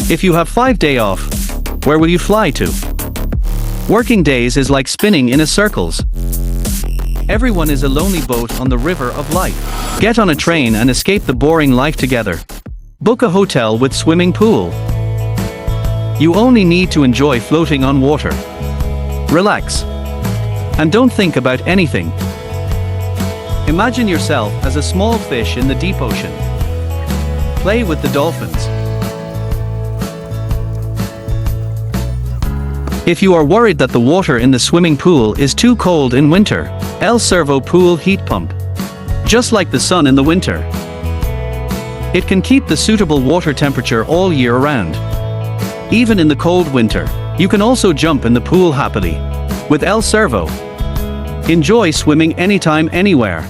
If you have 5 days off, where will you fly to? Working days is like spinning in a circles. Everyone is a lonely boat on the river of life. Get on a train and escape the boring life together. Book a hotel with swimming pool. You only need to enjoy floating on water. Relax. And don't think about anything. Imagine yourself as a small fish in the deep ocean. Play with the dolphins. If you are worried that the water in the swimming pool is too cold in winter, Alsavo pool heat pump. Just like the sun in the winter. It can keep the suitable water temperature all year round. Even in the cold winter, you can also jump in the pool happily. With Alsavo, enjoy swimming anytime, anywhere.